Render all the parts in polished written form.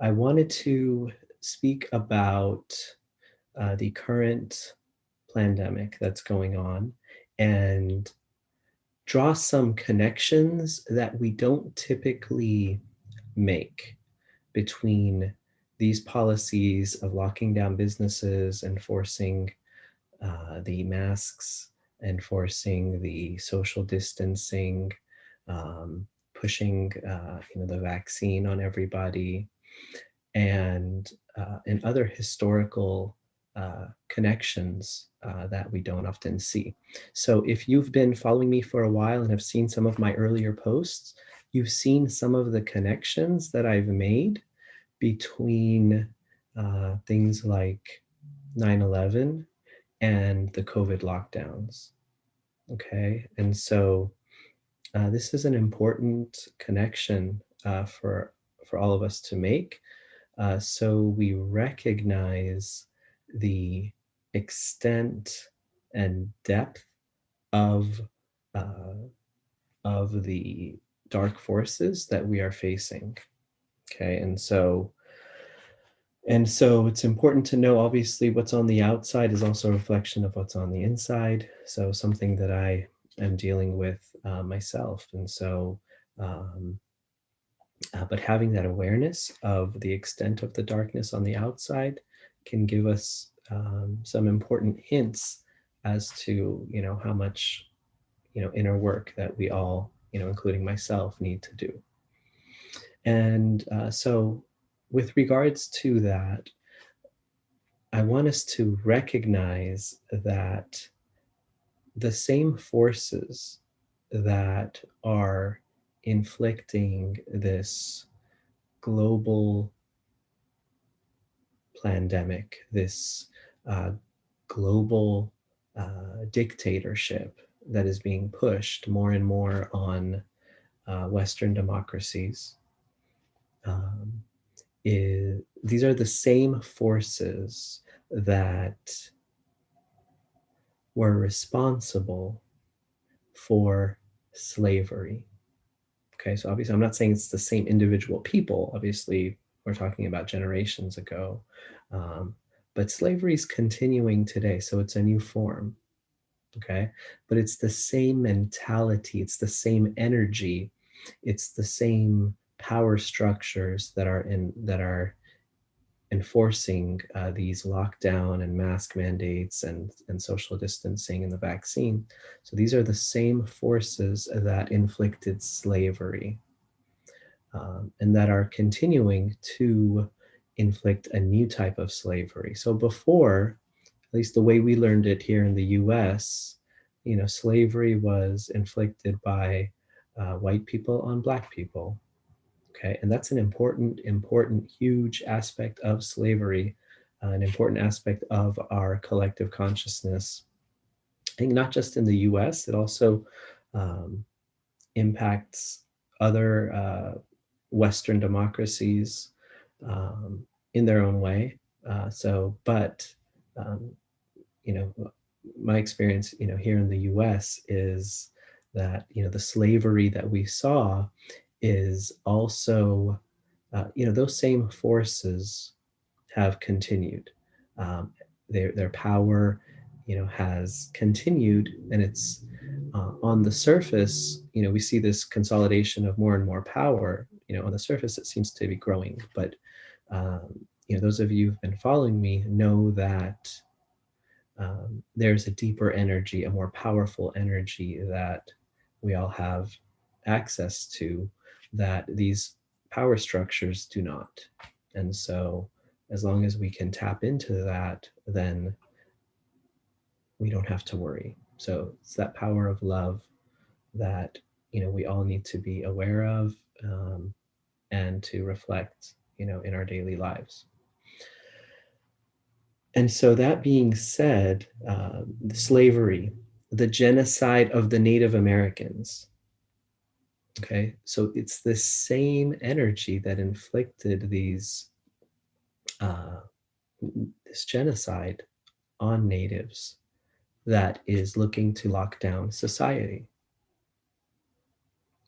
I wanted to speak about the current pandemic that's going on and draw some connections that we don't typically make between these policies of locking down businesses, enforcing the masks, enforcing the social distancing, pushing the vaccine on everybody, and other historical connections that we don't often see. So if you've been following me for a while and have seen some of my earlier posts, you've seen some of the connections that I've made between things like 9/11 and the COVID lockdowns. Okay, and so this is an important connection for all of us to make, so we recognize the extent and depth of uh, of the dark forces that we are facing. Okay, and so it's important to know, obviously, what's on the outside is also a reflection of what's on the inside. So something that I am dealing with myself. And so, but having that awareness of the extent of the darkness on the outside can give us some important hints as to, how much, inner work that we all, including myself, need to do. And so with regards to that, I want us to recognize that the same forces that are inflicting this global pandemic, this uh, global dictatorship that is being pushed more and more on Western democracies, um, these are the same forces that were responsible for slavery. Okay, so obviously, I'm not saying it's the same individual people. Obviously, we're talking about generations ago. But slavery is continuing today, so it's a new form. Okay, but it's the same mentality, it's the same energy, it's the same power structures that are enforcing these lockdown and mask mandates and social distancing and the vaccine. So these are the same forces that inflicted slavery, and that are continuing to inflict a new type of slavery. So before, at least the way we learned it here in the US, slavery was inflicted by white people on Black people. Okay, and that's an important, huge aspect of slavery, an important aspect of our collective consciousness. I think not just in the US, it also um, impacts other Western democracies in their own way. But um, you know, my experience, here in the U.S. is that the slavery that we saw is also, those same forces have continued. Um, their power, has continued, and it's on the surface. We see this consolidation of more and more power. On the surface, it seems to be growing, but those of you who've been following me know that there's a deeper energy, a more powerful energy that we all have access to, that these power structures do not. And so, as long as we can tap into that, then we don't have to worry. So, it's that power of love that we all need to be aware of, and to reflect, in our daily lives. And so, that being said, slavery, the genocide of the Native Americans. Okay, so it's the same energy that inflicted uh, this genocide on natives that is looking to lock down society.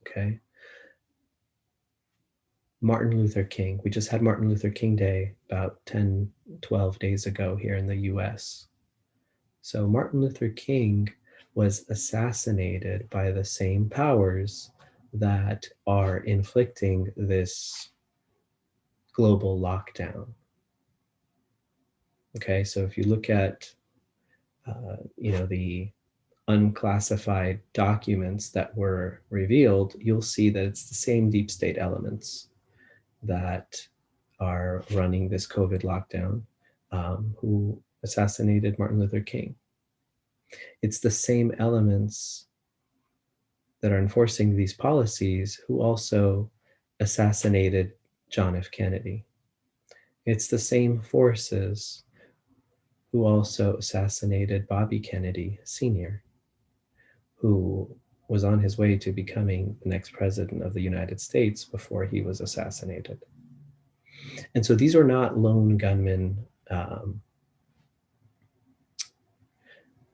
Okay, Martin Luther King. We just had Martin Luther King Day about 10, 12 days ago here in the US. So Martin Luther King was assassinated by the same powers that are inflicting this global lockdown. Okay, so if you look at, the unclassified documents that were revealed, you'll see that it's the same deep state elements that are running this COVID lockdown, who assassinated Martin Luther King. It's the same elements that are enforcing these policies who also assassinated John F. Kennedy. It's the same forces who also assassinated Bobby Kennedy Sr., who was on his way to becoming the next president of the United States before he was assassinated. And so these are not lone gunman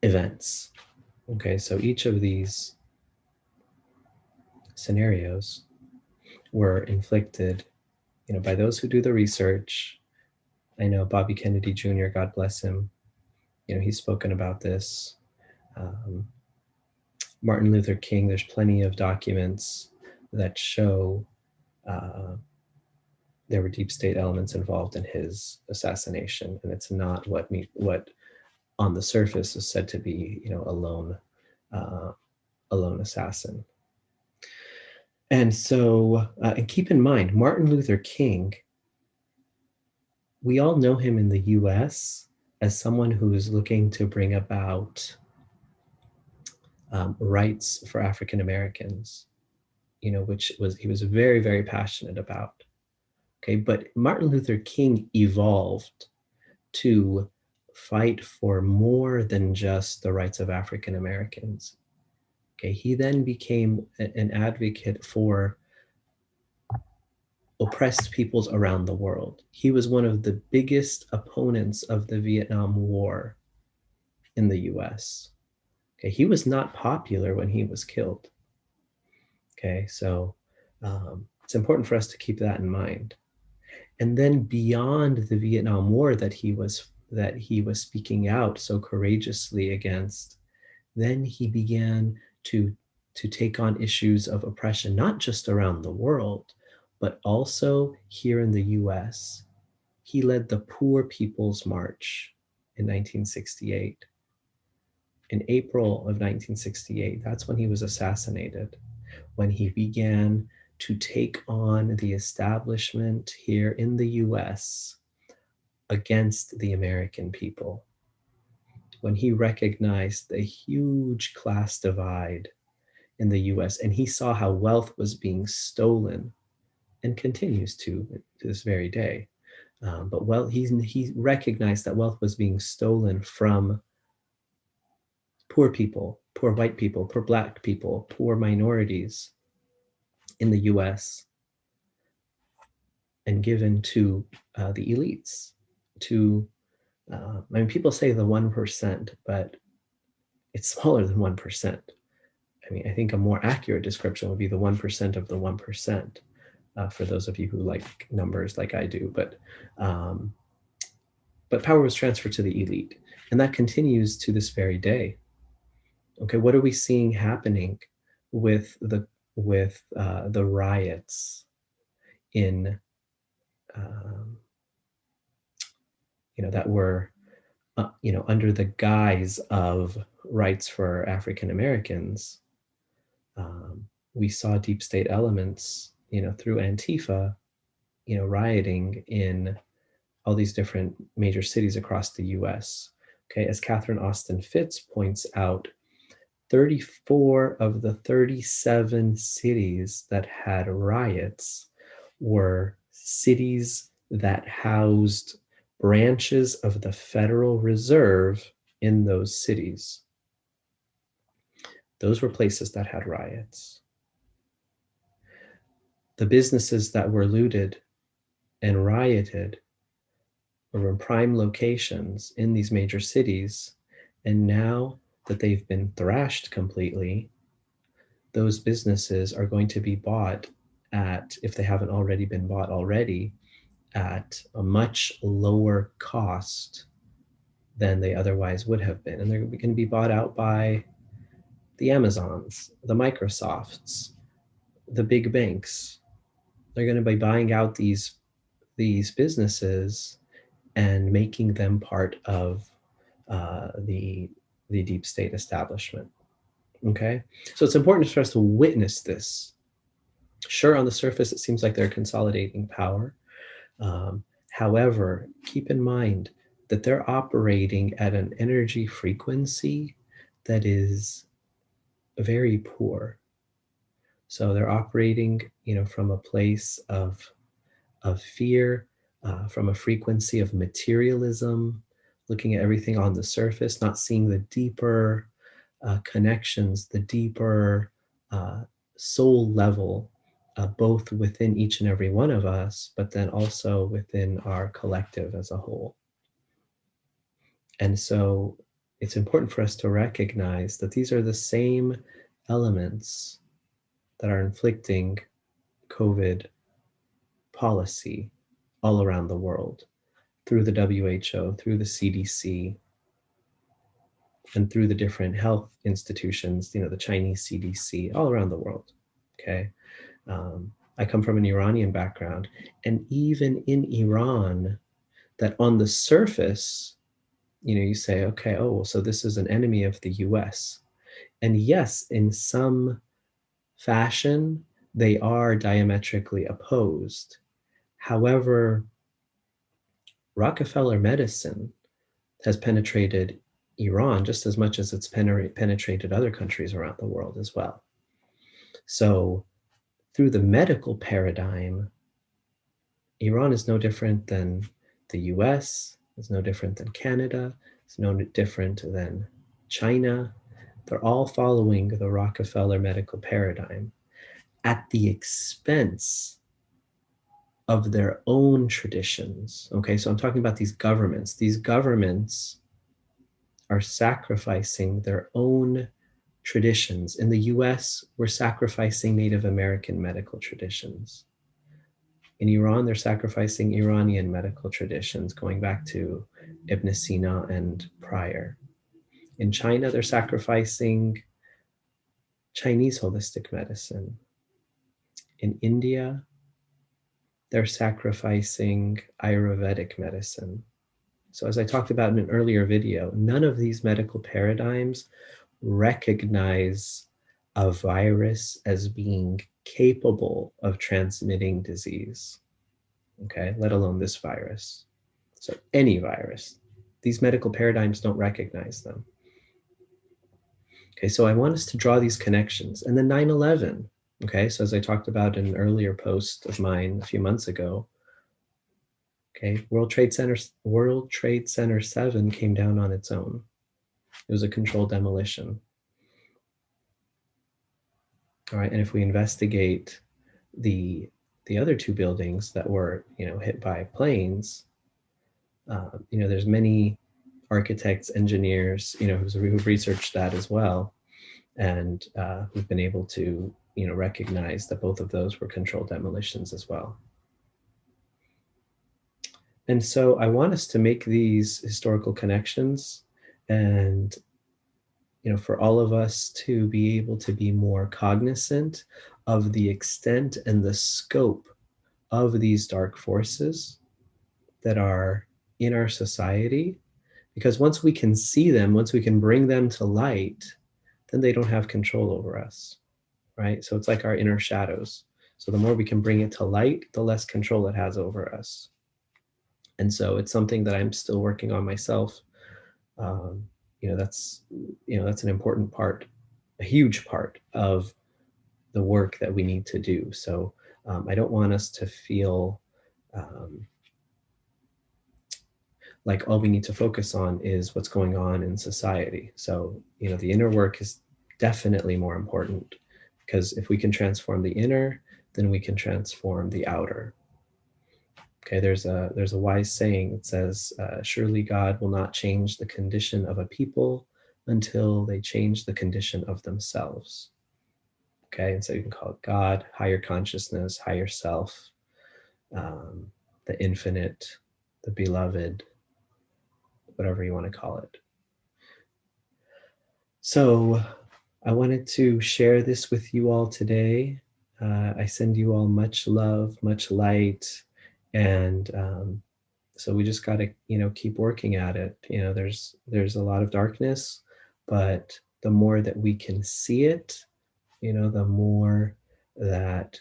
events. Okay, so each of these scenarios were inflicted, by those who do the research. I know Bobby Kennedy Jr., God bless him, he's spoken about this. Martin Luther King, there's plenty of documents that show there were deep state elements involved in his assassination, and it's not what on the surface is said to be, a lone assassin. And so, and keep in mind, Martin Luther King, we all know him in the US as someone who is looking to bring about rights for African Americans, which he was very, very passionate about. Okay, but Martin Luther King evolved to fight for more than just the rights of African Americans. Okay, he then became an advocate for oppressed peoples around the world. He was one of the biggest opponents of the Vietnam War in the US. Okay, he was not popular when he was killed. Okay, so it's important for us to keep that in mind. And then beyond the Vietnam War that he was speaking out so courageously against, then he began to take on issues of oppression, not just around the world, but also here in the US. He led the Poor People's March in 1968. In April of 1968, that's when he was assassinated, when he began to take on the establishment here in the US against the American people, when he recognized the huge class divide in the US and he saw how wealth was being stolen and continues to this very day. But he recognized that wealth was being stolen from poor people, poor white people, poor Black people, poor minorities in the US, and given to the elites, to, people say the 1%, but it's smaller than 1%. I think a more accurate description would be the 1% of the 1%, for those of you who like numbers like I do. But power was transferred to the elite, and that continues to this very day. Okay, what are we seeing happening with the riots in that were under the guise of rights for African Americans? We saw deep state elements through Antifa rioting in all these different major cities across the US. Okay, as Catherine Austin Fitts points out, 34 of the 37 cities that had riots were cities that housed branches of the Federal Reserve in those cities. Those were places that had riots. The businesses that were looted and rioted were in prime locations in these major cities, and now that they've been thrashed completely, those businesses are going to be bought at, if they haven't already been bought already, at a much lower cost than they otherwise would have been. And they're going to be bought out by the Amazons, the Microsofts, the big banks. They're going to be buying out these businesses and making them part of the deep state establishment. Okay, so it's important for us to witness this. Sure, on the surface, it seems like they're consolidating power. However, keep in mind that they're operating at an energy frequency that is very poor. So they're operating, from a place of fear, from a frequency of materialism, looking at everything on the surface, not seeing the deeper connections, the deeper soul level, both within each and every one of us, but then also within our collective as a whole. And so it's important for us to recognize that these are the same elements that are inflicting COVID policy all around the world, through the WHO, through the CDC, and through the different health institutions, the Chinese CDC, all around the world. Okay. I come from an Iranian background, and even in Iran, that on the surface, you say, okay, oh, so this is an enemy of the US. And yes, in some fashion, they are diametrically opposed. However, Rockefeller medicine has penetrated Iran just as much as it's penetrated other countries around the world as well. So through the medical paradigm, Iran is no different than the US, it's no different than Canada, it's no different than China. They're all following the Rockefeller medical paradigm at the expense of their own traditions. Okay, so I'm talking about these governments. These governments are sacrificing their own traditions. In the US, we're sacrificing Native American medical traditions. In Iran, they're sacrificing Iranian medical traditions going back to Ibn Sina and prior. In China, they're sacrificing Chinese holistic medicine. In India, they're sacrificing Ayurvedic medicine. So as I talked about in an earlier video, none of these medical paradigms recognize a virus as being capable of transmitting disease, okay, let alone this virus. So any virus, these medical paradigms don't recognize them. Okay, so I want us to draw these connections. And then 9/11, okay, so as I talked about in an earlier post of mine a few months ago, okay, World Trade Center 7 came down on its own. It was a controlled demolition. All right, and if we investigate the other two buildings that were hit by planes, there's many architects, engineers, who've researched that as well, and who've been able to recognize that both of those were controlled demolitions as well. And so I want us to make these historical connections, and for all of us to be able to be more cognizant of the extent and the scope of these dark forces that are in our society. Because once we can see them, once we can bring them to light, then they don't have control over us, right? So it's like our inner shadows. So the more we can bring it to light, the less control it has over us. And so it's something that I'm still working on myself. That's an important part, a huge part of the work that we need to do. So I don't want us to feel like all we need to focus on is what's going on in society. So, the inner work is definitely more important, because if we can transform the inner, then we can transform the outer. Okay, there's a wise saying that says, surely God will not change the condition of a people until they change the condition of themselves. Okay, and so you can call it God, higher consciousness, higher self, um, the infinite, the beloved, whatever you want to call it. So I wanted to share this with you all today. I send you all much love, much light, and so we just got to, keep working at it. There's a lot of darkness, but the more that we can see it, the more that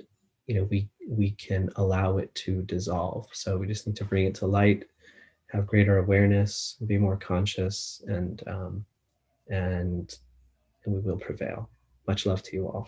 we can allow it to dissolve. So we just need to bring it to light, have greater awareness, be more conscious, and and we will prevail. Much love to you all.